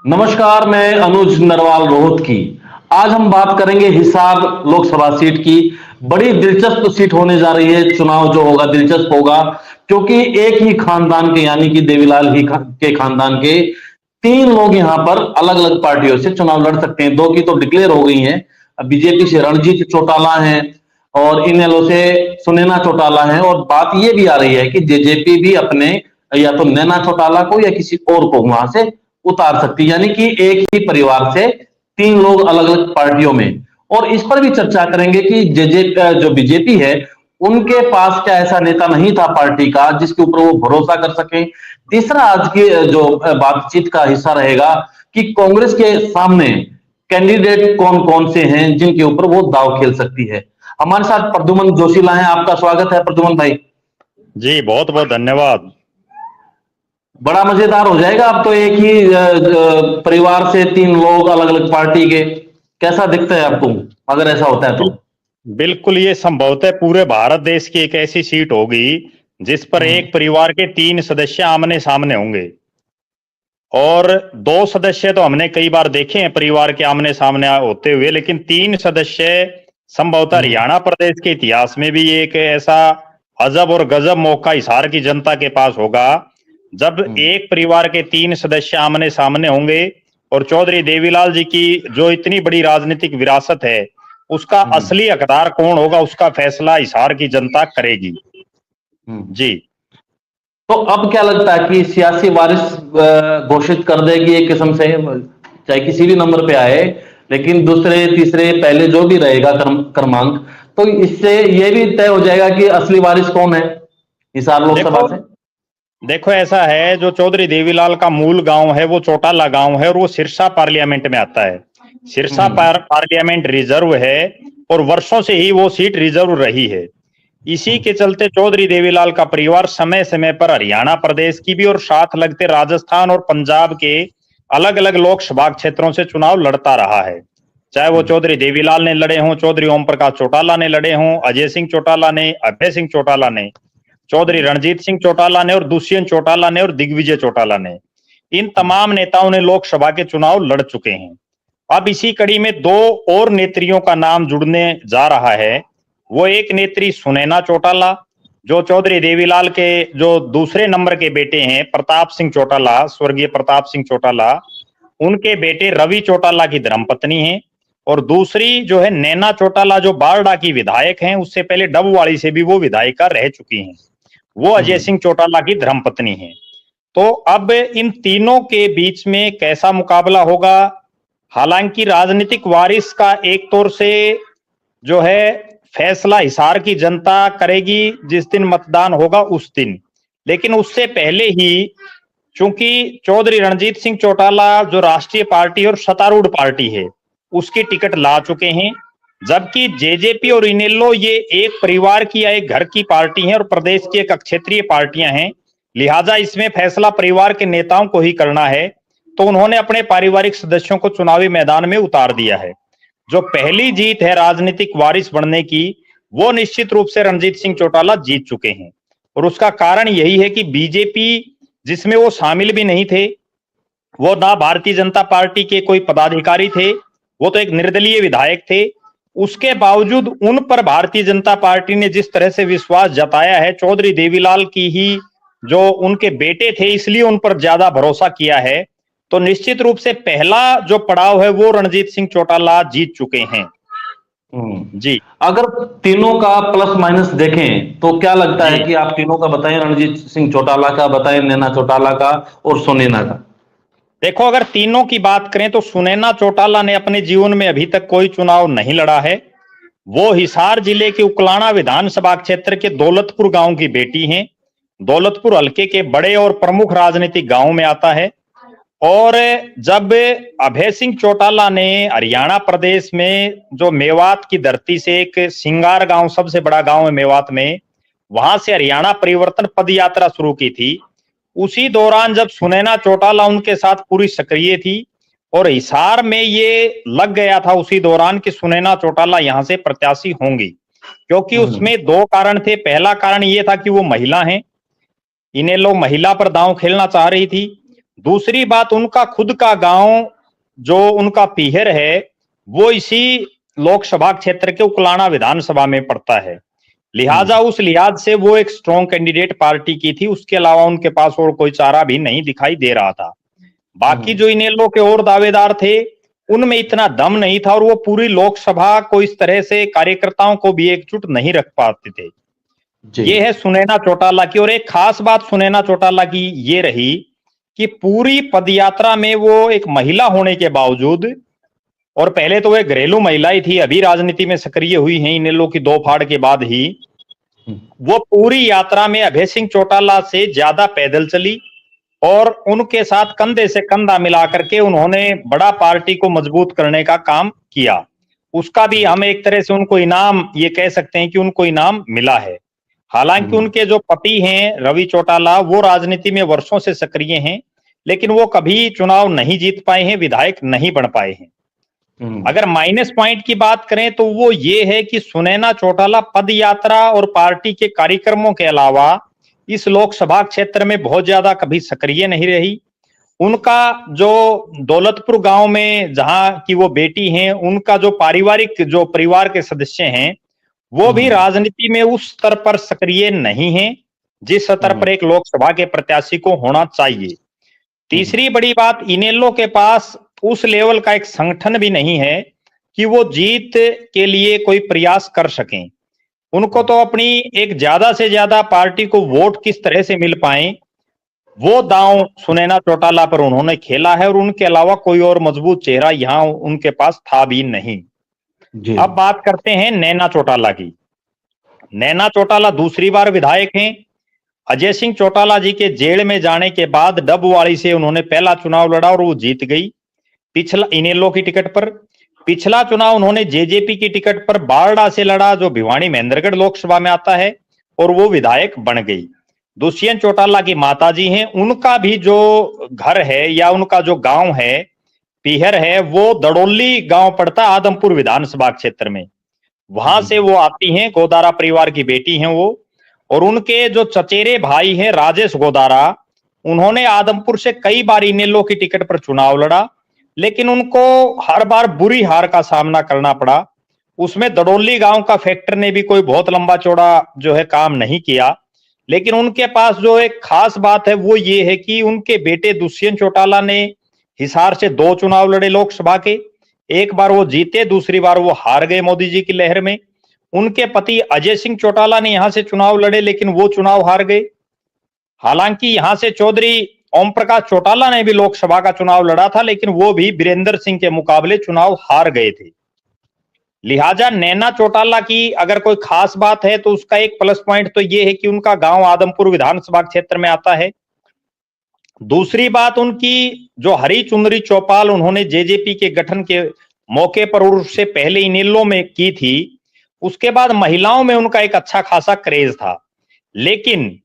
नमस्कार, मैं अनुज नरवाल रोहत की। आज हम बात करेंगे हिसार लोकसभा सीट की। बड़ी दिलचस्प सीट होने जा रही है। चुनाव जो होगा दिलचस्प होगा, क्योंकि एक ही खानदान के यानी कि देवीलाल के खानदान के तीन लोग यहां पर अलग अलग पार्टियों से चुनाव लड़ सकते हैं। दो की तो डिक्लेयर हो गई हैं। बीजेपी से रणजीत चौटाला हैं और इनेलो से सुनैना चौटाला हैं। और बात यह भी आ रही है कि जेजेपी भी अपने या तो नैना चौटाला को या किसी और को वहां से उतार सकती है, यानी कि एक ही परिवार से तीन लोग अलग अलग पार्टियों में। और इस पर भी चर्चा करेंगे कि जो बीजेपी है उनके पास क्या ऐसा नेता नहीं था पार्टी का जिसके ऊपर वो भरोसा कर सके। तीसरा आज की जो बातचीत का हिस्सा रहेगा कि कांग्रेस के सामने कैंडिडेट कौन कौन से हैं जिनके ऊपर वो दाव खेल सकती है। हमारे साथ प्रद्युमन जोशीला हैं। आपका स्वागत है प्रद्युमन भाई। जी बहुत बहुत धन्यवाद। बड़ा मजेदार हो जाएगा। अब तो एक ही परिवार से तीन लोग अलग अलग पार्टी के। कैसा दिखता है आपको अगर ऐसा होता है तो? बिल्कुल, ये संभवतः पूरे भारत देश की एक ऐसी सीट होगी जिस पर एक परिवार के तीन सदस्य आमने सामने होंगे। और दो सदस्य तो हमने कई बार देखे हैं परिवार के आमने सामने होते हुए, लेकिन तीन सदस्य संभवतः हरियाणा प्रदेश के इतिहास में भी एक ऐसा अजब और गजब मौका हिसार की जनता के पास होगा जब एक परिवार के तीन सदस्य आमने सामने होंगे। और चौधरी देवीलाल जी की जो इतनी बड़ी राजनीतिक विरासत है उसका असली हकदार कौन होगा, उसका फैसला हिसार की जनता करेगी। जी, तो अब क्या लगता है कि सियासी बारिश घोषित कर देगी एक किस्म से, चाहे किसी भी नंबर पे आए, लेकिन दूसरे तीसरे पहले जो भी रहेगा क्रमांक, तो इससे यह भी तय हो जाएगा कि असली वारिस कौन है हिसार लोकसभा से। देखो ऐसा है, जो चौधरी देवीलाल का मूल गांव है वो चौटाला गांव है और वो सिरसा पार्लियामेंट में आता है। सिरसा पार्लियामेंट रिजर्व है और वर्षों से ही वो सीट रिजर्व रही है। इसी के चलते चौधरी देवीलाल का परिवार समय समय पर हरियाणा प्रदेश की भी और साथ लगते राजस्थान और पंजाब के अलग अलग लोकसभा क्षेत्रों से चुनाव लड़ता रहा है। चाहे वो चौधरी देवीलाल ने लड़े हों, चौधरी ओम प्रकाश चौटाला ने लड़े हों, अजय सिंह चौटाला ने, अभय सिंह चौटाला ने, चौधरी रणजीत सिंह चौटाला ने और दुष्यंत चौटाला ने और दिग्विजय चौटाला ने, इन तमाम नेताओं ने लोकसभा के चुनाव लड़ चुके हैं। अब इसी कड़ी में दो और नेत्रियों का नाम जुड़ने जा रहा है। वो एक नेत्री सुनैना चौटाला, जो चौधरी देवीलाल के जो दूसरे नंबर के बेटे हैं प्रताप सिंह चौटाला, स्वर्गीय प्रताप सिंह चौटाला, उनके बेटे रवि चौटाला की धर्मपत्नी है। और दूसरी जो है नैना चौटाला, जो बारडा की विधायक हैं, उससे पहले डबवाली से भी वो विधायिका रह चुकी हैं। वो अजय सिंह चौटाला की धर्मपत्नी है। तो अब इन तीनों के बीच में कैसा मुकाबला होगा? हालांकि राजनीतिक वारिस का एक तौर से जो है फैसला हिसार की जनता करेगी जिस दिन मतदान होगा उस दिन, लेकिन उससे पहले ही चूंकि चौधरी रणजीत सिंह चौटाला जो राष्ट्रीय पार्टी और सत्तारूढ़ पार्टी है उसकी टिकट ला चुके हैं, जबकि जेजेपी और इनेलो ये एक परिवार की या एक घर की पार्टी है और प्रदेश की एक क्षेत्रीय पार्टियां हैं। लिहाजा इसमें फैसला परिवार के नेताओं को ही करना है। तो उन्होंने अपने पारिवारिक सदस्यों को चुनावी मैदान में उतार दिया है। जो पहली जीत है राजनीतिक वारिस बनने की, वो निश्चित रूप से रणजीत सिंह चौटाला जीत चुके हैं। और उसका कारण यही है कि बीजेपी, जिसमें वो शामिल भी नहीं थे, वो ना भारतीय जनता पार्टी के कोई पदाधिकारी थे, वो तो एक निर्दलीय विधायक थे, उसके बावजूद उन पर भारतीय जनता पार्टी ने जिस तरह से विश्वास जताया है, चौधरी देवीलाल की ही जो उनके बेटे थे इसलिए उन पर ज्यादा भरोसा किया है। तो निश्चित रूप से पहला जो पड़ाव है वो रणजीत सिंह चौटाला जीत चुके हैं। जी, अगर तीनों का प्लस माइनस देखें तो क्या लगता है कि आप तीनों का बताएं, रणजीत सिंह चौटाला का बताएं, नैना चौटाला का और सुनैना का। देखो अगर तीनों की बात करें तो सुनैना चौटाला ने अपने जीवन में अभी तक कोई चुनाव नहीं लड़ा है। वो हिसार जिले के उकलाना विधानसभा क्षेत्र के दौलतपुर गांव की बेटी हैं। दौलतपुर हल्के के बड़े और प्रमुख राजनीतिक गांव में आता है। और जब अभय सिंह चौटाला ने हरियाणा प्रदेश में जो मेवात की धरती से एक सिंगार गांव, सबसे बड़ा गांव है मेवात में, वहां से हरियाणा परिवर्तन पद यात्रा शुरू की थी, उसी दौरान जब सुनैना चौटाला उनके साथ पूरी सक्रिय थी और हिसार में ये लग गया था उसी दौरान कि सुनैना चौटाला यहां से प्रत्याशी होंगी, क्योंकि उसमें दो कारण थे। पहला कारण ये था कि वो महिला हैं, इन्हें लोग महिला पर दांव खेलना चाह रही थी। दूसरी बात, उनका खुद का गांव जो उनका पीहर है वो इसी लोकसभा क्षेत्र के उकलाना विधानसभा में पड़ता है। लिहाजा उस लिहाज से वो एक स्ट्रॉन्ग कैंडिडेट पार्टी की थी, उसके अलावा उनके पास और कोई चारा भी नहीं दिखाई दे रहा था। बाकी जो इनेलो के और दावेदार थे उनमें इतना दम नहीं था और वो पूरी लोकसभा को इस तरह से कार्यकर्ताओं को भी एकजुट नहीं रख पाते थे। ये है सुनैना चौटाला की। और एक खास बात सुनैना चौटाला की ये रही कि पूरी पदयात्रा में वो एक महिला होने के बावजूद, और पहले तो वे घरेलू महिला ही थी, अभी राजनीति में सक्रिय हुई हैं इनेलो की दो फाड़ के बाद ही, वो पूरी यात्रा में अभय सिंह चौटाला से ज्यादा पैदल चली और उनके साथ कंधे से कंधा मिला करके उन्होंने बड़ा पार्टी को मजबूत करने का काम किया। उसका भी हम एक तरह से उनको इनाम ये कह सकते हैं कि उनको इनाम मिला है। हालांकि उनके जो पति हैं रवि चौटाला वो राजनीति में वर्षों से सक्रिय हैं, लेकिन वो कभी चुनाव नहीं जीत पाए हैं, विधायक नहीं बन पाए हैं। अगर माइनस पॉइंट की बात करें तो वो ये है कि सुनैना चौटाला पद यात्रा और पार्टी के कार्यक्रमों के अलावा इस लोकसभा क्षेत्र में बहुत ज्यादा कभी सक्रिय नहीं रही। उनका जो दौलतपुर गांव में जहां की वो बेटी हैं, उनका जो पारिवारिक जो परिवार के सदस्य हैं वो भी राजनीति में उस स्तर पर सक्रिय नहीं है जिस स्तर पर एक लोकसभा के प्रत्याशी को होना चाहिए। तीसरी बड़ी बात, इनेलो के पास उस लेवल का एक संगठन भी नहीं है कि वो जीत के लिए कोई प्रयास कर सकें। उनको तो अपनी एक ज्यादा से ज्यादा पार्टी को वोट किस तरह से मिल पाए वो दांव सुनैना चौटाला पर उन्होंने खेला है, और उनके अलावा कोई और मजबूत चेहरा यहां उनके पास था भी नहीं। अब बात करते हैं नैना चौटाला की। नैना चौटाला दूसरी बार विधायक हैं। अजय सिंह चौटाला जी के जेल में जाने के बाद डबवाली से उन्होंने पहला चुनाव लड़ा और वो जीत गई पिछला इनेलो की टिकट पर। पिछला चुनाव उन्होंने जेजेपी की टिकट पर बारडा से लड़ा जो भिवानी महेंद्रगढ़ लोकसभा में आता है, और वो विधायक बन गई। दुष्यंत चौटाला की माताजी हैं, उनका भी जो घर है या उनका जो गांव है पीहर है वो दड़ोली गांव पड़ता है आदमपुर विधानसभा क्षेत्र में, वहां से वो आती हैं। गोदारा परिवार की बेटी हैं वो। और उनके जो चचेरे भाई हैं राजेश गोदारा, उन्होंने आदमपुर से कई बार इनेलो की टिकट पर चुनाव लड़ा, लेकिन उनको हर बार बुरी हार का सामना करना पड़ा। उसमें दड़ोली गांव का फैक्टर ने भी कोई बहुत लंबा चौड़ा जो है काम नहीं किया। लेकिन उनके पास जो एक खास बात है वो ये है कि उनके बेटे दुष्यंत चौटाला ने हिसार से 2 चुनाव लड़े लोकसभा के, एक बार वो जीते, दूसरी बार वो हार गए मोदी जी की लहर में। उनके पति अजय सिंह चौटाला ने यहां से चुनाव लड़े, लेकिन वो चुनाव हार गए। हालांकि यहां से चौधरी ओम प्रकाश चौटाला ने भी लोकसभा का चुनाव लड़ा था, लेकिन वो भी वीरेंद्र सिंह के मुकाबले चुनाव हार गए थे। लिहाजा नैना चौटाला की अगर कोई खास बात है तो उसका एक प्लस पॉइंट तो ये है कि उनका गांव आदमपुर विधानसभा क्षेत्र में आता है। दूसरी बात, उनकी जो हरी चुनरी चौपाल उन्होंने जेजेपी के गठन के मौके पर और उससे पहले इनेलो में की थी, उसके बाद महिलाओं में उनका एक अच्छा खासा क्रेज था। लेकिन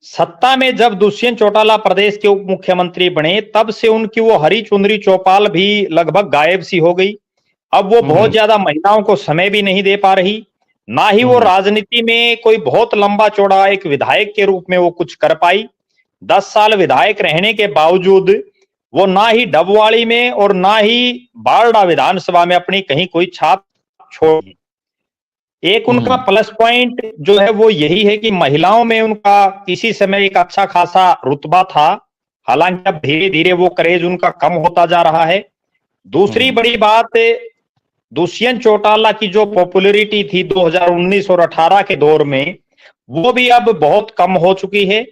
सत्ता में जब दुष्यंत चौटाला प्रदेश के उप मुख्यमंत्री बने तब से उनकी वो हरी चुनरी चौपाल भी लगभग गायब सी हो गई। अब वो बहुत ज्यादा महिलाओं को समय भी नहीं दे पा रही, ना ही वो राजनीति में कोई बहुत लंबा चौड़ा एक विधायक के रूप में वो कुछ कर पाई। 10 साल विधायक रहने के बावजूद वो ना ही डबवाली में और ना ही बारडा विधानसभा में अपनी कहीं कोई छाप छोड़ी। एक उनका प्लस पॉइंट जो है वो यही है कि महिलाओं में उनका किसी समय एक अच्छा खासा रुतबा था, हालांकि अब धीरे धीरे वो क्रेज उनका कम होता जा रहा है। दूसरी बड़ी बात, दुष्यंत चौटाला की जो पॉपुलैरिटी थी 2019 और 18 के दौर में वो भी अब बहुत कम हो चुकी है,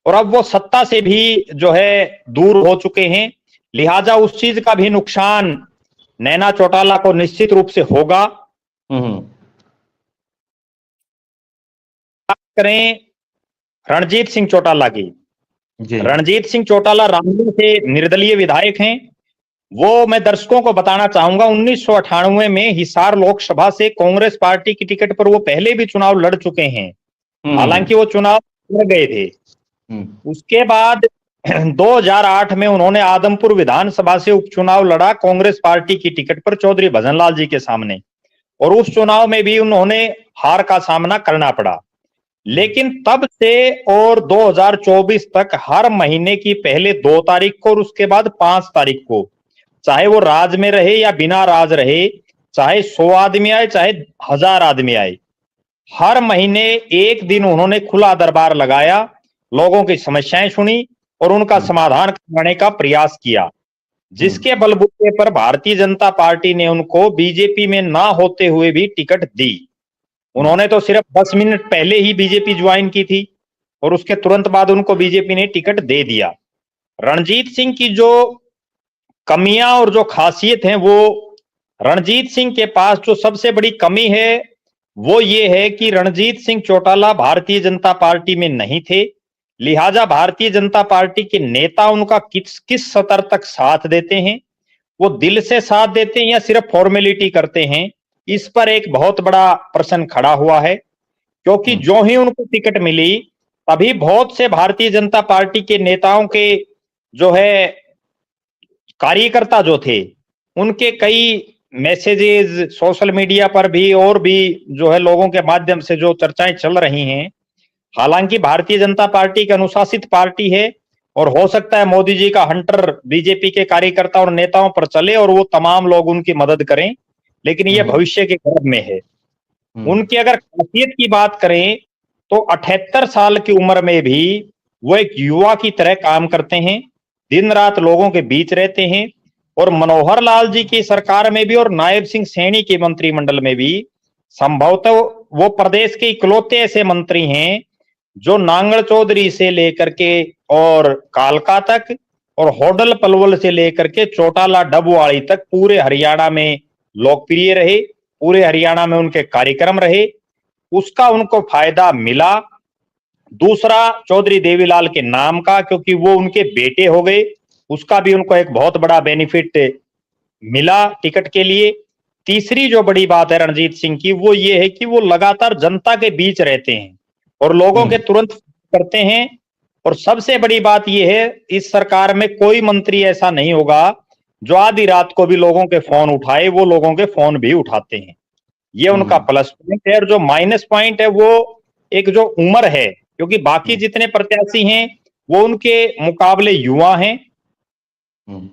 और अब वो सत्ता से भी जो है दूर हो चुके हैं। लिहाजा उस चीज का भी नुकसान नैना चौटाला को निश्चित रूप से होगा। करें रणजीत सिंह चौटाला की। रणजीत सिंह चौटाला रामगढ़ से निर्दलीय विधायक हैं। वो मैं दर्शकों को बताना चाहूंगा 1998 में हिसार लोकसभा से कांग्रेस पार्टी की टिकट पर वो पहले भी चुनाव लड़ चुके हैं, हालांकि वो चुनाव लड़ गए थे। उसके बाद 2008 में उन्होंने आदमपुर विधानसभा से उपचुनाव लड़ा कांग्रेस पार्टी की टिकट पर चौधरी भजनलाल जी के सामने, और उस चुनाव में भी उन्होंने हार का सामना करना पड़ा। लेकिन तब से और 2024 तक हर महीने की पहले 2 तारीख को और उसके बाद 5 तारीख को, चाहे वो राज में रहे या बिना राज रहे, चाहे 100 आदमी आए चाहे 1000 आदमी आए, हर महीने एक दिन उन्होंने खुला दरबार लगाया, लोगों की समस्याएं सुनी और उनका समाधान करवाने का प्रयास किया, जिसके बलबूते पर भारतीय जनता पार्टी ने उनको बीजेपी में ना होते हुए भी टिकट दी। उन्होंने तो सिर्फ 10 मिनट पहले ही बीजेपी ज्वाइन की थी और उसके तुरंत बाद उनको बीजेपी ने टिकट दे दिया। रणजीत सिंह की जो कमियां और जो खासियत है, वो रणजीत सिंह के पास जो सबसे बड़ी कमी है वो ये है कि रणजीत सिंह चौटाला भारतीय जनता पार्टी में नहीं थे, लिहाजा भारतीय जनता पार्टी के नेता उनका किस किस स्तर तक साथ देते हैं, वो दिल से साथ देते हैं या सिर्फ फॉर्मेलिटी करते हैं, इस पर एक बहुत बड़ा प्रश्न खड़ा हुआ है। क्योंकि जो ही उनको टिकट मिली तभी बहुत से भारतीय जनता पार्टी के नेताओं के जो है कार्यकर्ता जो थे, उनके कई मैसेजेस सोशल मीडिया पर भी और भी जो है लोगों के माध्यम से जो चर्चाएं चल रही हैं, हालांकि भारतीय जनता पार्टी एक अनुशासित पार्टी है और हो सकता है मोदी जी का हंटर बीजेपी के कार्यकर्ता और नेताओं पर चले और वो तमाम लोग उनकी मदद करें, लेकिन ये भविष्य के गर्भ में है। उनकी अगर खासियत की बात करें तो 78 साल की उम्र में भी वो एक युवा की तरह काम करते हैं, दिन रात लोगों के बीच रहते हैं और मनोहर लाल जी की सरकार में भी और नायब सिंह सैनी के मंत्रिमंडल में भी संभवतः वो प्रदेश के इकलौते ऐसे मंत्री हैं जो नांगड़ चौधरी से लेकर के और कालका तक और होडल पलवल से लेकर के चौटाला डबवाड़ी तक पूरे हरियाणा में लोकप्रिय रहे, पूरे हरियाणा में उनके कार्यक्रम रहे, उसका उनको फायदा मिला। दूसरा चौधरी देवीलाल के नाम का, क्योंकि वो उनके बेटे हो गए, उसका भी उनको एक बहुत बड़ा बेनिफिट मिला टिकट के लिए। तीसरी जो बड़ी बात है रणजीत सिंह की वो ये है कि वो लगातार जनता के बीच रहते हैं और लोगों के तुरंत करते हैं। और सबसे बड़ी बात ये है, इस सरकार में कोई मंत्री ऐसा नहीं होगा जो आधी रात को भी लोगों के फोन उठाए, वो लोगों के फोन भी उठाते हैं। ये उनका प्लस पॉइंट है। और जो माइनस पॉइंट है वो एक जो उम्र है, क्योंकि बाकी जितने प्रत्याशी हैं वो उनके मुकाबले युवा हैं।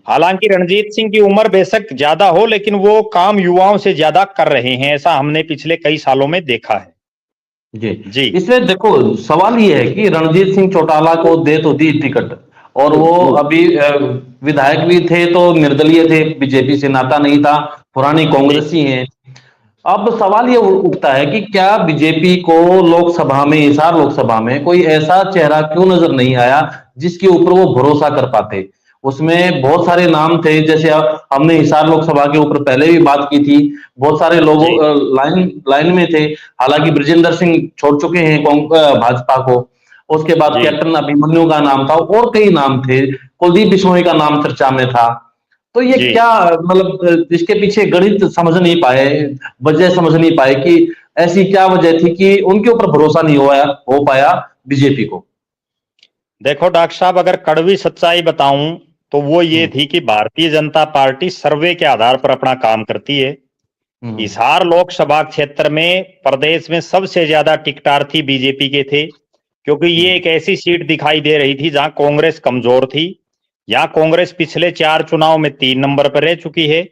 हालांकि रणजीत सिंह की उम्र बेशक ज्यादा हो लेकिन वो काम युवाओं से ज्यादा कर रहे हैं, ऐसा हमने पिछले कई सालों में देखा है। जी जी इसमें देखो सवाल ये है कि रणजीत सिंह चौटाला को दे तो दी टिकट और वो अभी विधायक भी थे तो निर्दलीय थे, बीजेपी से नाता नहीं था, पुरानी कांग्रेसी हैं। अब सवाल ये उठता है कि क्या बीजेपी को लोकसभा में, हिसार लोकसभा में कोई ऐसा चेहरा क्यों नजर नहीं आया जिसके ऊपर वो भरोसा कर पाते। उसमें बहुत सारे नाम थे, जैसे हमने हिसार लोकसभा के ऊपर पहले भी बात की थी, बहुत सारे लोग लाइन में थे। हालांकि ब्रिजेंद्र सिंह छोड़ चुके हैं भाजपा को, उसके बाद कैप्टन अभिमन्यु का नाम था और कई नाम थे, कुलदीप बिश्नोई का नाम चर्चा में था। तो ये क्या मतलब इसके पीछे गणित समझ नहीं पाए, वजह समझ नहीं पाए कि ऐसी क्या वजह थी कि उनके ऊपर भरोसा नहीं हो पाया बीजेपी को। देखो डॉक्टर साहब, अगर कड़वी सच्चाई बताऊं तो वो ये थी कि भारतीय जनता पार्टी सर्वे के आधार पर अपना काम करती है। हिसार लोकसभा क्षेत्र में प्रदेश में सबसे ज्यादा टिकटार्थी बीजेपी के थे, क्योंकि ये एक ऐसी सीट दिखाई दे रही थी जहां कांग्रेस कमजोर थी। यहाँ कांग्रेस पिछले 4 चुनाव में 3 नंबर पर रह चुकी है,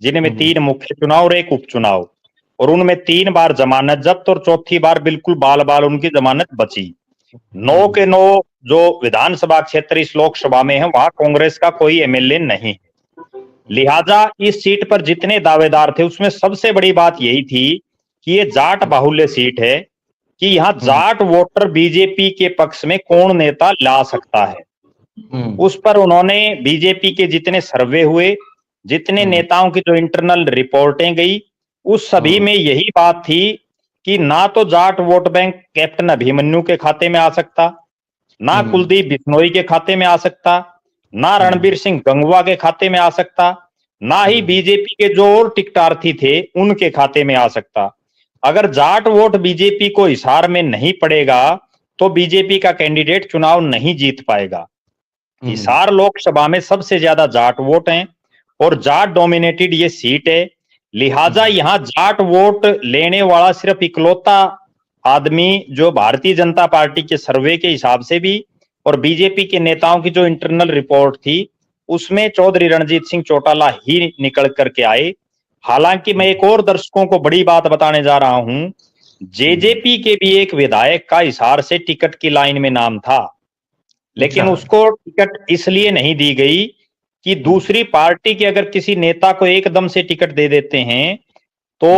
जिनमें 3 मुख्य चुनाव और 1 उपचुनाव, और उनमें 3 बार जमानत जब्त और चौथी बार बिल्कुल बाल बाल उनकी जमानत बची। 9 के 9 जो विधानसभा क्षेत्र इस लोकसभा में है वहां कांग्रेस का कोई एमएलए नहीं है। लिहाजा इस सीट पर जितने दावेदार थे उसमें सबसे बड़ी बात यही थी कि ये जाट बाहुल्य सीट है, कि यहाँ जाट वोटर बीजेपी के पक्ष में कौन नेता ला सकता है। उस पर उन्होंने बीजेपी के जितने सर्वे हुए, जितने नेताओं की जो इंटरनल रिपोर्टें गई, उस सभी में यही बात थी कि ना तो Jat vote bank captain Abhimanyu के खाते में आ सकता, ना कुलदीप बिश्नोई के खाते में आ सकता, ना रणबीर सिंह गंगवा के खाते में आ सकता, ना ही बीजेपी के जो और टिकटार्थी थे उनके खाते में आ सकता। अगर जाट वोट बीजेपी को हिसार में नहीं पड़ेगा तो बीजेपी का कैंडिडेट चुनाव नहीं जीत पाएगा। हिसार लोकसभा में सबसे ज्यादा जाट वोट हैं और जाट डोमिनेटेड ये सीट है। लिहाजा यहाँ जाट वोट लेने वाला सिर्फ इकलौता आदमी जो भारतीय जनता पार्टी के सर्वे के हिसाब से भी और बीजेपी के नेताओं की जो इंटरनल रिपोर्ट थी उसमें चौधरी रणजीत सिंह चौटाला ही निकल करके आए। हालांकि मैं एक और दर्शकों को बड़ी बात बताने जा रहा हूं, जेजेपी के भी एक विधायक का हिसार से टिकट की लाइन में नाम था, लेकिन अच्छा। उसको टिकट इसलिए नहीं दी गई कि दूसरी पार्टी के अगर किसी नेता को एकदम से टिकट दे देते हैं तो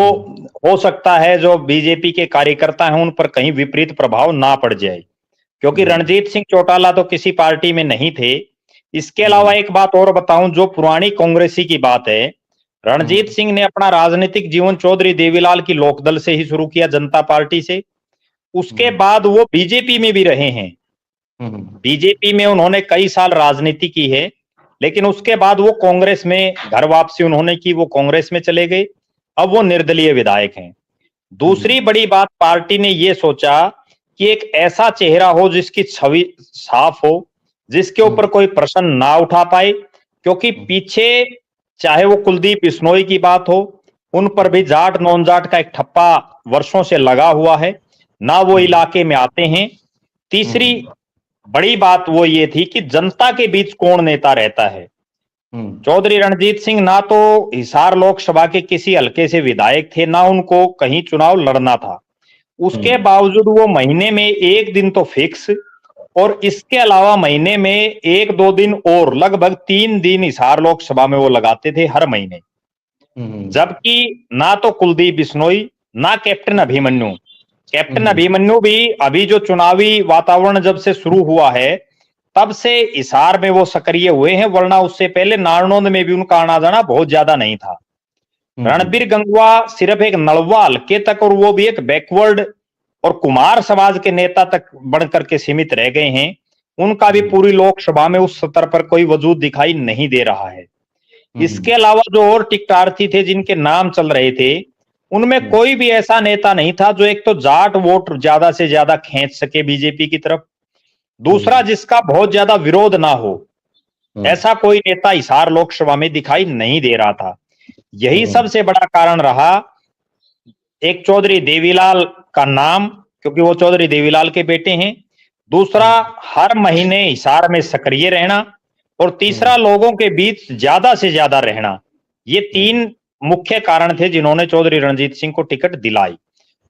हो सकता है जो बीजेपी के कार्यकर्ता हैं उन पर कहीं विपरीत प्रभाव ना पड़ जाए, क्योंकि रणजीत सिंह चौटाला तो किसी पार्टी में नहीं थे। इसके अलावा एक बात और बताऊं, जो पुरानी कांग्रेसी की बात है, रणजीत सिंह ने अपना राजनीतिक जीवन चौधरी देवीलाल की लोकदल से ही शुरू किया, जनता पार्टी से। उसके बाद वो बीजेपी में भी रहे हैं। बीजेपी में उन्होंने कई साल राजनीति की है, लेकिन उसके बाद वो कांग्रेस में घर वापसी उन्होंने की, वो कांग्रेस में चले गए। अब वो निर्दलीय विधायक हैं। दूसरी बड़ी बात, पार्टी ने ये सोचा कि एक ऐसा चेहरा हो जिसकी छवि साफ हो, जिसके ऊपर कोई प्रश्न ना उठा पाए, क्योंकि पीछे चाहे वो कुलदीप बिश्नोई की बात हो, उन पर भी जाट नॉन जाट का एक ठप्पा वर्षों से लगा हुआ है, ना वो इलाके में आते हैं। तीसरी बड़ी बात वो ये थी कि जनता के बीच कौन नेता रहता है। चौधरी रणजीत सिंह ना तो हिसार लोकसभा के किसी हल्के से विधायक थे, ना उनको कहीं चुनाव लड़ना था। उसके बावजूद वो महीने में एक दिन तो फिक्स, और इसके अलावा महीने में एक दो दिन और लगभग 3 दिन हिसार लोकसभा में वो लगाते थे हर महीने। जबकि ना तो कुलदीप बिश्नोई, ना कैप्टन अभिमन्यु। कैप्टन अभिमन्यु भी अभी जो चुनावी वातावरण जब से शुरू हुआ है तब से हिसार में वो सक्रिय हुए हैं, वरना उससे पहले नारनौंद में भी उनका आना जाना बहुत ज्यादा नहीं था। रणबीर गंगवा सिर्फ एक नलवा हल्के तक, और वो भी एक बैकवर्ड और कुमार समाज के नेता तक बढ़कर के सीमित रह गए हैं। उनका भी पूरी लोकसभा में उस स्तर पर कोई वजूद दिखाई नहीं दे रहा है। इसके अलावा जो और टिकटार्थी थे जिनके नाम चल रहे थे, उनमें कोई भी ऐसा नेता नहीं था जो एक तो जाट वोट ज्यादा से ज्यादा खींच सके बीजेपी की तरफ, दूसरा जिसका बहुत ज्यादा विरोध ना हो, ऐसा कोई नेता हिसार लोकसभा में दिखाई नहीं दे रहा था। यही सबसे बड़ा कारण रहा। एक चौधरी देवीलाल का नाम, क्योंकि वो चौधरी देवीलाल के बेटे हैं, दूसरा हर महीने हिसार में सक्रिय रहना, और तीसरा लोगों के बीच ज्यादा से ज्यादा रहना। ये 3 मुख्य कारण थे जिन्होंने चौधरी रणजीत सिंह को टिकट दिलाई।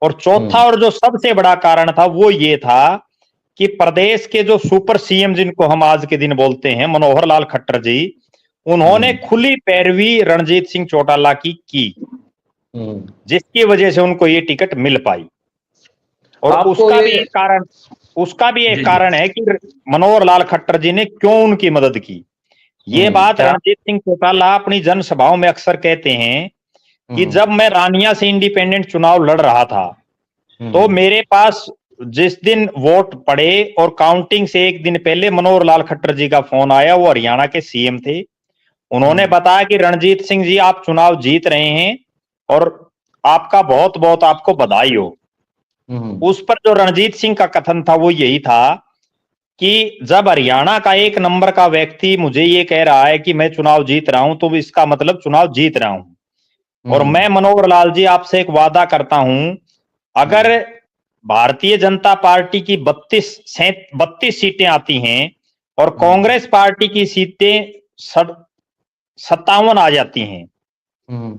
और चौथा और जो सबसे बड़ा कारण था वो ये था कि प्रदेश के जो सुपर सीएम जिनको हम आज के दिन बोलते हैं, मनोहर लाल खट्टर जी, उन्होंने खुली पैरवी रणजीत सिंह चौटाला की, जिसकी वजह से उनको ये टिकट मिल पाई। और उसका भी एक कारण है कि मनोहर लाल खट्टर जी ने क्यों उनकी मदद की। ये बात रणजीत सिंह चौटाला अपनी जनसभाओं में अक्सर कहते हैं कि जब मैं रानिया से इंडिपेंडेंट चुनाव लड़ रहा था तो मेरे पास जिस दिन वोट पड़े और काउंटिंग से एक दिन पहले मनोहर लाल खट्टर जी का फोन आया, वो हरियाणा के सीएम थे। उन्होंने बताया कि रणजीत सिंह जी आप चुनाव जीत रहे हैं और आपका बहुत बहुत आपको बधाई हो। उस पर जो रणजीत सिंह का कथन था वो यही था कि जब हरियाणा का 1 नंबर का व्यक्ति मुझे ये कह रहा है कि मैं चुनाव जीत रहा हूं तो इसका मतलब चुनाव जीत रहा हूं। और मैं मनोहर लाल जी आपसे एक वादा करता हूं, अगर भारतीय जनता पार्टी की 32 सीटें आती हैं और कांग्रेस पार्टी की सीटें 57 आ जाती हैं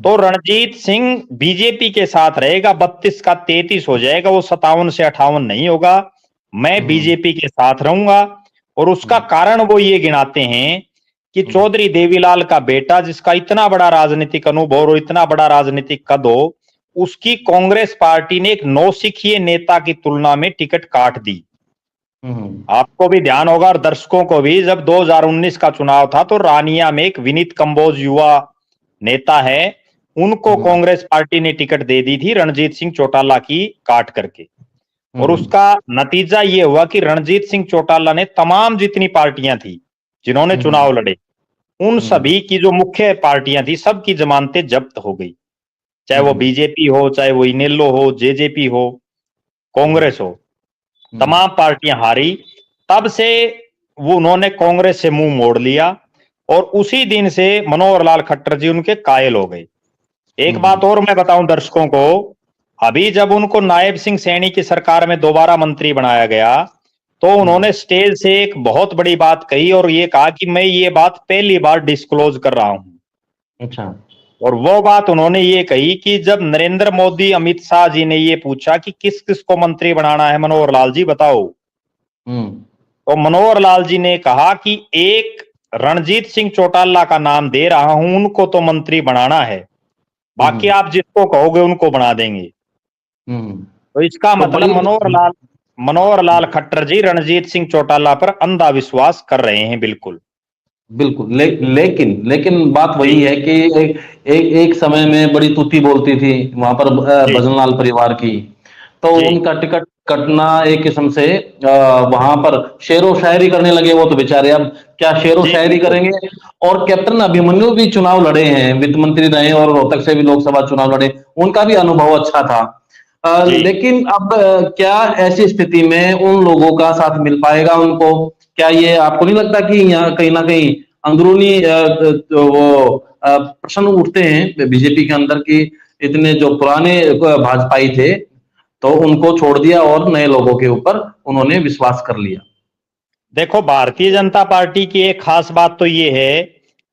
तो रणजीत सिंह बीजेपी के साथ रहेगा, 32 का 33 हो जाएगा, वो 57 से 58 नहीं होगा। मैं बीजेपी के साथ रहूंगा। और उसका कारण वो ये गिनाते हैं कि चौधरी देवीलाल का बेटा, जिसका इतना बड़ा राजनीतिक अनुभव और इतना बड़ा राजनीतिक कद हो, उसकी कांग्रेस पार्टी ने एक नौसिखिए नेता की तुलना में टिकट काट दी। आपको भी ध्यान होगा और दर्शकों को भी, जब 2019 का चुनाव था तो रानिया में एक विनीत कंबोज युवा नेता है, उनको कांग्रेस पार्टी ने टिकट दे दी थी रणजीत सिंह चौटाला की काट करके। और उसका नतीजा ये हुआ कि रणजीत सिंह चौटाला ने तमाम जितनी पार्टियां थी जिन्होंने चुनाव लड़े, उन सभी की जो मुख्य पार्टियां थी सबकी जमानतें जब्त हो गई, चाहे वो बीजेपी हो, चाहे वो इनेलो हो, जेजेपी हो, कांग्रेस हो, तमाम पार्टियां हारी। तब से वो उन्होंने कांग्रेस से मुंह मोड़ लिया और उसी दिन से मनोहर लाल खट्टर जी उनके कायल हो गए। एक बात और मैं बताऊं दर्शकों को अभी जब उनको नायब सिंह सैनी की सरकार में दोबारा मंत्री बनाया गया, तो उन्होंने स्टेज से एक बहुत बड़ी बात कही और ये कहा कि मैं ये बात पहली बार डिस्क्लोज कर रहा हूं। अच्छा। और वो बात उन्होंने ये कही कि जब नरेंद्र मोदी, अमित शाह जी ने ये पूछा कि किस किस को मंत्री बनाना है, मनोहर लाल जी बताओ, हम्म। तो मनोहर लाल जी ने कहा कि एक रणजीत सिंह चौटाला का नाम दे रहा हूं, उनको तो मंत्री बनाना है, बाकी हम्म। आप जिसको कहोगे उनको बना देंगे। हम्म। तो इसका तो बड़ी मतलब मनोहर लाल खट्टर जी रणजीत सिंह चौटाला पर अंधा विश्वास कर रहे हैं, बिल्कुल। बिल्कुल। लेकिन बात जी वही है कि एक समय में बड़ी तूती बोलती थी वहां पर जी भजनलाल परिवार की। तो जी उनका टिकट कटना एक किस्म से वहां पर शेरो शायरी करने लगे वो तो बेचारे। अब क्या शेरो जी शायरी बिल्कुल। करेंगे। और कैप्टन अभिमन्यु भी चुनाव लड़े हैं, वित्त मंत्री रहे और रोहतक से भी लोकसभा चुनाव लड़े, उनका भी अनुभव अच्छा था। जी लेकिन अब क्या ऐसी स्थिति में उन लोगों का साथ मिल पाएगा उनको। क्या ये आपको नहीं लगता कि यहाँ कहीं ना कहीं अंदरूनी वो प्रश्न उठते हैं बीजेपी के अंदर कि इतने जो पुराने भाजपाई थे तो उनको छोड़ दिया और नए लोगों के ऊपर उन्होंने विश्वास कर लिया। देखो, भारतीय जनता पार्टी की एक खास बात तो ये है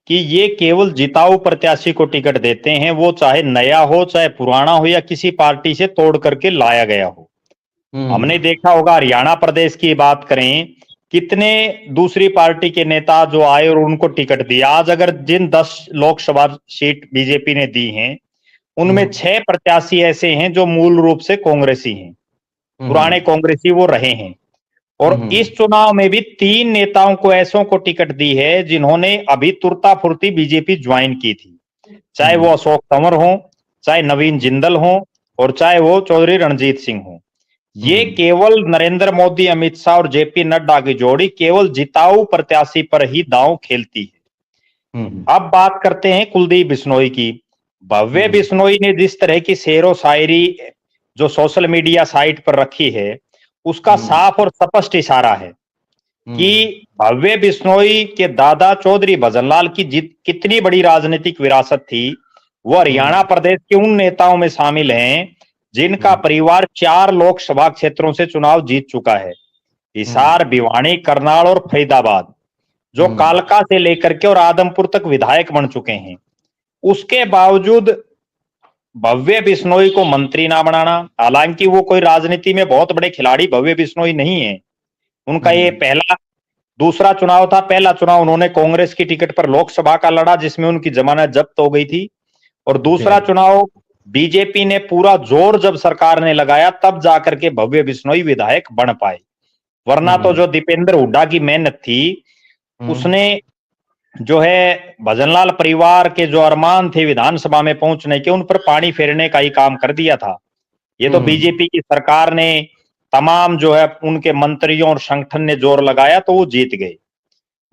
कि ये केवल जिताऊ प्रत्याशी को टिकट देते हैं, वो चाहे नया हो चाहे पुराना हो या किसी पार्टी से तोड़ करके लाया गया हो। हमने हम्म। देखा होगा, हरियाणा प्रदेश की बात करें, कितने दूसरी पार्टी के नेता जो आए और उनको टिकट दिया। आज अगर जिन 10 लोकसभा सीट बीजेपी ने दी हैं, उनमें हम्म। 6 प्रत्याशी ऐसे हैं जो मूल रूप से कांग्रेसी हैं, हम्म। पुराने कांग्रेसी वो रहे हैं। और हम्म। इस चुनाव में भी 3 नेताओं को ऐसों को टिकट दी है जिन्होंने अभी तुरता फुर्ती बीजेपी ज्वाइन की थी, चाहे वो हम्म। अशोक तंवर हो, चाहे नवीन जिंदल हो, और चाहे वो चौधरी रणजीत सिंह हो। ये हम्म। केवल नरेंद्र मोदी, अमित शाह और जेपी नड्डा की जोड़ी केवल जिताऊ प्रत्याशी पर ही दांव खेलती है। हम्म। अब बात करते हैं कुलदीप बिश्नोई की। भव्य हम्म। बिश्नोई ने जिस तरह की शेरो शायरी जो सोशल मीडिया साइट पर रखी है, उसका हम्म। साफ और स्पष्ट इशारा है कि हम्म। भव्य बिश्नोई के दादा चौधरी भजनलाल की कितनी बड़ी राजनीतिक विरासत थी। वो हम्म। हरियाणा प्रदेश के उन नेताओं में शामिल हैं जिनका हम्म। परिवार 4 लोकसभा क्षेत्रों से चुनाव जीत चुका है, हम्म। हिसार, भिवानी, करनाल और फरीदाबाद, जो हम्म। कालका से लेकर के और आदमपुर तक विधायक बन चुके हैं। उसके बावजूद भव्य बिश्नोई को मंत्री ना बनाना, हालांकि वो कोई राजनीति में बहुत बड़े खिलाड़ी भव्य बिश्नोई नहीं है। उनका ये हम्म। पहला दूसरा चुनाव था। पहला चुनाव उन्होंने कांग्रेस की टिकट पर लोकसभा का लड़ा, जिसमें उनकी जमानत जब्त हो गई थी। और जी। दूसरा चुनाव बीजेपी ने पूरा जोर जब सरकार ने लगाया, तब जाकर के भव्य बिश्नोई विधायक बन पाए। वरना तो हम्म। जो दीपेंद्र हुड्डा की मेहनत थी, हम्म। उसने जो है भजनलाल परिवार के जो अरमान थे विधानसभा में पहुंचने के, उन पर पानी फेरने का ही काम कर दिया था। ये तो हम्म। बीजेपी की सरकार ने तमाम जो है उनके मंत्रियों और संगठन ने जोर लगाया तो वो जीत गए।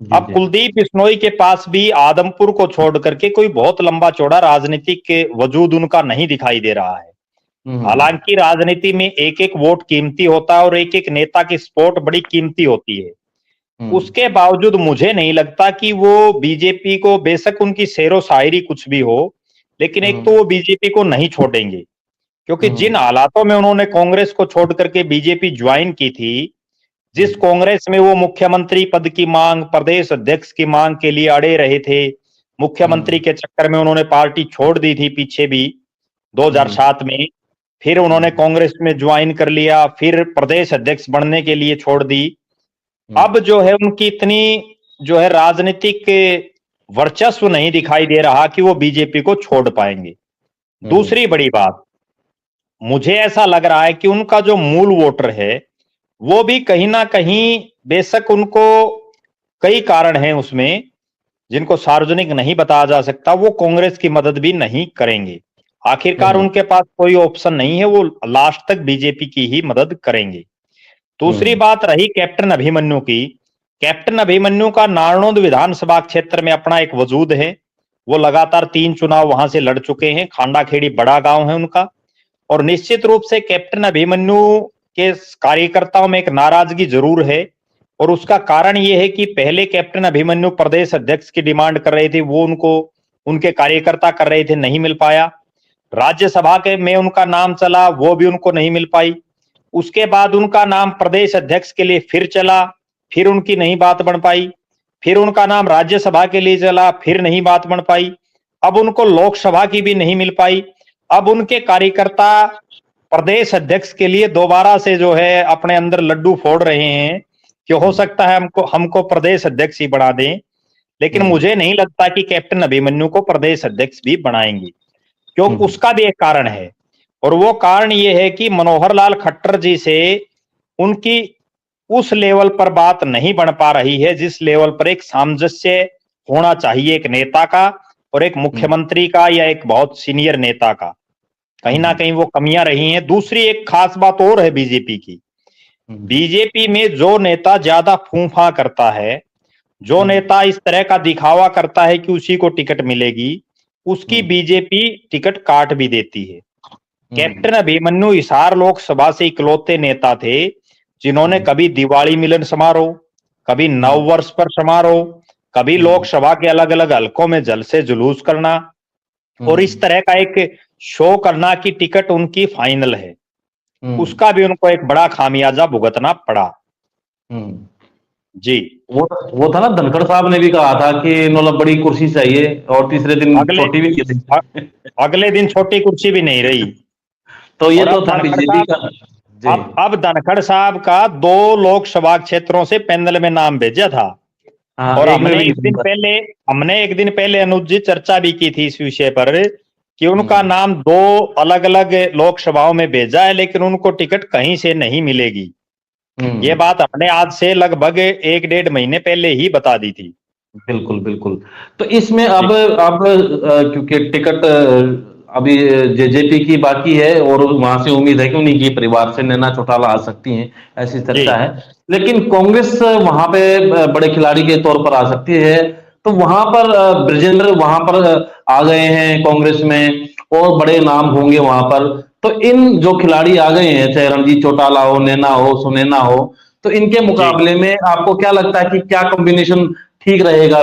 जी। अब जी। कुलदीप बिश्नोई के पास भी आदमपुर को छोड़ करके कोई बहुत लंबा चौड़ा राजनीतिक के वजूद उनका नहीं दिखाई दे रहा है। हम्म। हालांकि राजनीति में एक एक वोट कीमती होता है और एक एक नेता की सपोर्ट बड़ी कीमती होती है। हम्म। उसके बावजूद मुझे नहीं लगता कि वो बीजेपी को, बेशक उनकी शेरो शायरी कुछ भी हो, लेकिन एक तो हम्म। वो बीजेपी को नहीं छोड़ेंगे, क्योंकि जिन हम्म। हालातों में उन्होंने कांग्रेस को छोड़ करके बीजेपी ज्वाइन की थी, जिस हम्म। कांग्रेस में वो मुख्यमंत्री पद की मांग, प्रदेश अध्यक्ष की मांग के लिए अड़े रहे थे, मुख्यमंत्री हम्म। के चक्कर में उन्होंने पार्टी छोड़ दी थी पीछे भी हम्म। 2007 में। फिर उन्होंने हम्म। कांग्रेस में ज्वाइन कर लिया, फिर प्रदेश अध्यक्ष बनने के लिए छोड़ दी। हम्म। अब जो है उनकी इतनी जो है राजनीतिक वर्चस्व नहीं दिखाई दे रहा कि वो बीजेपी को छोड़ पाएंगे। हम्म। दूसरी बड़ी बात, मुझे ऐसा लग रहा है कि उनका जो मूल वोटर है, वो भी कहीं ना कहीं, बेशक उनको कई कारण हैं उसमें जिनको सार्वजनिक नहीं बताया जा सकता, वो कांग्रेस की मदद भी नहीं करेंगे। आखिरकार हम्म। उनके पास कोई ऑप्शन नहीं है, वो लास्ट तक बीजेपी की ही मदद करेंगे। दूसरी हम्म। बात रही कैप्टन अभिमन्यु की। कैप्टन अभिमन्यु का नारनौंद विधानसभा क्षेत्र में अपना एक वजूद है। वो लगातार 3 चुनाव वहां से लड़ चुके हैं। खांडा खेड़ी बड़ा गांव है उनका। और निश्चित रूप से कैप्टन अभिमन्यु के कार्यकर्ताओं में एक नाराजगी जरूर है। और उसका कारण ये है कि पहले कैप्टन अभिमन्यु प्रदेश अध्यक्ष की डिमांड कर रहे थे, वो उनको उनके कार्यकर्ता कर रहे थे, नहीं मिल पाया। राज्यसभा के में उनका नाम चला, वो भी उनको नहीं मिल पाई। उसके बाद उनका नाम प्रदेश अध्यक्ष के लिए फिर चला, फिर उनकी नहीं बात बन पाई। फिर उनका नाम राज्यसभा के लिए चला, फिर नहीं बात बन पाई। अब उनको लोकसभा की भी नहीं मिल पाई। अब उनके कार्यकर्ता प्रदेश अध्यक्ष के लिए दोबारा से जो है अपने अंदर लड्डू फोड़ रहे हैं कि हो सकता है हमको हमको प्रदेश अध्यक्ष ही बना दें। लेकिन मुझे नहीं लगता कि कैप्टन अभिमन्यु को प्रदेश अध्यक्ष भी बनाएंगे, क्योंकि उसका भी एक कारण है। और वो कारण ये है कि मनोहर लाल खट्टर जी से उनकी उस लेवल पर बात नहीं बन पा रही है जिस लेवल पर एक सामंजस्य होना चाहिए एक नेता का और एक मुख्यमंत्री का या एक बहुत सीनियर नेता का। कहीं ना कहीं वो कमियां रही हैं। दूसरी एक खास बात और है बीजेपी की, बीजेपी में जो नेता ज्यादा फूंफा करता है, जो नेता इस तरह का दिखावा करता है कि उसी को टिकट मिलेगी, उसकी बीजेपी टिकट काट भी देती है। कैप्टन अभिमन्यु हिसार लोकसभा से इकलौते नेता थे जिन्होंने कभी दिवाली मिलन समारोह, कभी नव वर्ष पर समारोह, कभी लोकसभा के अलग अलग हलकों में जलसे जुलूस करना और इस तरह का एक शो करना कि टिकट उनकी फाइनल है, उसका भी उनको एक बड़ा खामियाजा भुगतना पड़ा। जी, वो था ना, धनखड़ साहब ने भी कहा था कि मतलब बड़ी कुर्सी चाहिए और तीसरे दिन अगले छोटी भी की थी। अगले दिन छोटी कुर्सी भी नहीं रही। तो ये और तो अब था धनखड़ बीजेपी साहब का। जी। अब धनखड़ साहब का 2 लोकसभा क्षेत्रों से पैनल में नाम भेजा था। हाँ, और एक में भी नहीं था। हमने एक दिन पहले अनुज जी चर्चा भी की थी इस विषय पर कि उनका नाम 2 अलग अलग लोकसभाओं में भेजा है, लेकिन उनको टिकट कहीं से नहीं मिलेगी। ये बात हमने आज से लगभग 1-1.5 महीने पहले ही बता दी थी। बिल्कुल बिल्कुल। तो इसमें अब क्योंकि टिकट अभी जेजेपी की बाकी है और वहां से उम्मीद है कि उन्हीं की परिवार से नैना चौटाला आ सकती हैं, ऐसी जी, चर्चा है। लेकिन कांग्रेस वहां पे बड़े खिलाड़ी के तौर पर आ सकती है। तो वहां पर ब्रजेंद्र वहां पर आ गए हैं कांग्रेस में और बड़े नाम होंगे वहां पर। तो इन जो खिलाड़ी आ गए हैं, चाहे रणजीत चौटाला हो, नैना हो, सुनैना हो, तो इनके जी। मुकाबले में आपको क्या लगता है कि क्या कॉम्बिनेशन ठीक रहेगा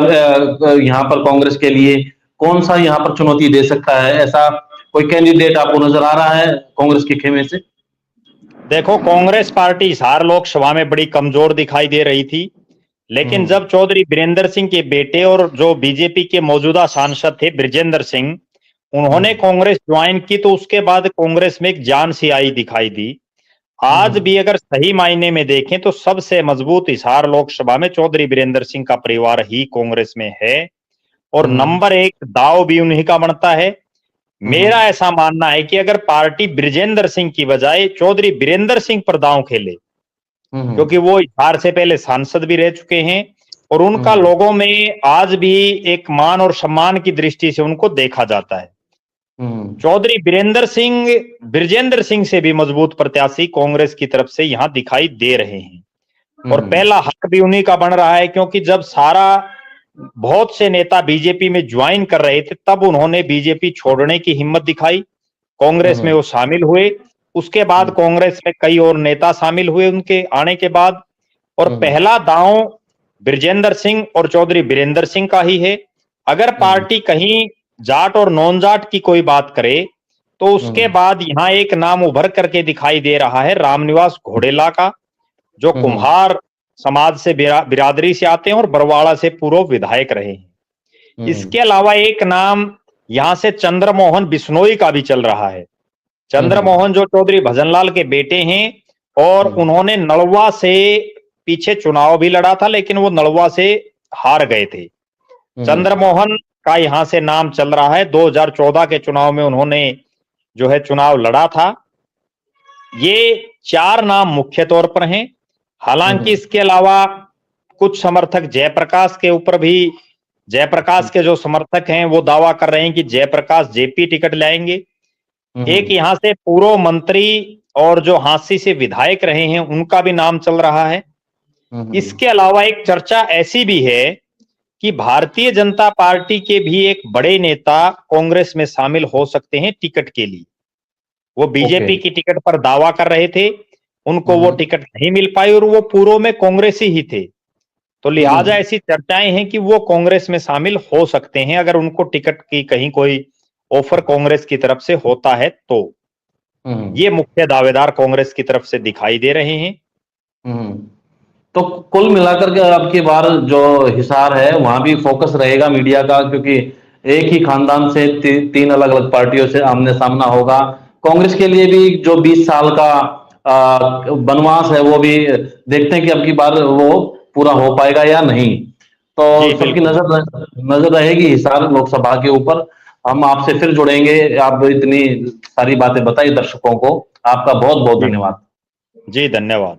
यहाँ पर कांग्रेस के लिए? कौन सा यहाँ पर चुनौती दे सकता है? ऐसा कोई कैंडिडेट आपको नजर आ रहा है कांग्रेस के खेमे से? देखो, कांग्रेस पार्टी हिसार लोकसभा में बड़ी कमजोर दिखाई दे रही थी, लेकिन हम्म। जब चौधरी बीरेंद्र सिंह के बेटे और जो बीजेपी के मौजूदा सांसद थे ब्रिजेंद्र सिंह, उन्होंने कांग्रेस ज्वाइन की, तो उसके बाद कांग्रेस में एक जान सी आई दिखाई दी। आज भी अगर सही मायने में देखें तो सबसे मजबूत हिसार लोकसभा में चौधरी बीरेंद्र सिंह का परिवार ही कांग्रेस में है और नंबर 1 दाव भी उन्हीं का बनता है। मेरा ऐसा मानना है कि अगर पार्टी ब्रिजेंद्र सिंह की बजाय चौधरी बीरेंद्र सिंह पर दांव खेले, क्योंकि वो हिसार से पहले सांसद भी रह चुके हैं और उनका लोगों में आज भी एक मान और सम्मान की दृष्टि से उनको देखा जाता है। चौधरी ब्रिजेंद्र सिंह से भी मजबूत प्रत्याशी कांग्रेस की तरफ से यहां दिखाई दे रहे हैं और पहला हक भी उन्हीं का बन रहा है, क्योंकि जब बहुत से नेता बीजेपी में ज्वाइन कर रहे थे तब उन्होंने बीजेपी छोड़ने की हिम्मत दिखाई, कांग्रेस में वो शामिल हुए। उसके बाद कांग्रेस में कई और नेता शामिल हुए उनके आने के बाद, और पहला दांव ब्रिजेंद्र सिंह और चौधरी बीरेंद्र सिंह का ही है। अगर पार्टी कहीं जाट और नॉन जाट की कोई बात करे तो उसके बाद यहां एक नाम उभर करके दिखाई दे रहा है रामनिवास घोडेला का, जो कुम्हार समाज से बिरादरी से आते हैं और बरवाड़ा से पूर्व विधायक रहे हैं। इसके अलावा एक नाम यहां से चंद्रमोहन बिश्नोई का भी चल रहा है। चंद्रमोहन जो चौधरी भजनलाल के बेटे हैं और उन्होंने नलवा से पीछे चुनाव भी लड़ा था, लेकिन वो नलवा से हार गए थे। चंद्रमोहन का यहां से नाम चल रहा है। 2014 के चुनाव में उन्होंने जो है चुनाव लड़ा था। ये 4 नाम मुख्य तौर पर हैं। हालांकि इसके अलावा कुछ समर्थक जयप्रकाश के ऊपर भी, जयप्रकाश के जो समर्थक हैं वो दावा कर रहे हैं कि जयप्रकाश जेपी टिकट लाएंगे। एक यहां से पूर्व मंत्री और जो हांसी से विधायक रहे हैं उनका भी नाम चल रहा है। इसके अलावा एक चर्चा ऐसी भी है कि भारतीय जनता पार्टी के भी एक बड़े नेता कांग्रेस में शामिल हो सकते हैं टिकट के लिए। वो बीजेपी की टिकट पर दावा कर रहे थे, उनको वो टिकट नहीं मिल पाई और वो पूर्व में कांग्रेसी ही थे। तो लिहाजा ऐसी चर्चाएं हैं कि वो कांग्रेस में शामिल हो सकते हैं अगर उनको टिकट की कहीं कोई ऑफर कांग्रेस की तरफ से होता है तो ये मुख्य दावेदार कांग्रेस की तरफ से दिखाई दे रहे हैं। तो कुल मिलाकर के अब की बार जो हिसार है वहां भी फोकस रहेगा मीडिया का, क्योंकि एक ही खानदान से तीन अलग अलग पार्टियों से आमने सामना होगा। कांग्रेस के लिए भी जो 20 साल का वनवास है वो भी देखते हैं कि अब की बार वो पूरा हो पाएगा या नहीं। तो जी सबकी बिल्कुल। नजर रहेगी हिसार लोकसभा के ऊपर। हम आपसे फिर जुड़ेंगे। आप इतनी सारी बातें बताई दर्शकों को, आपका बहुत बहुत जी धन्यवाद। जी धन्यवाद।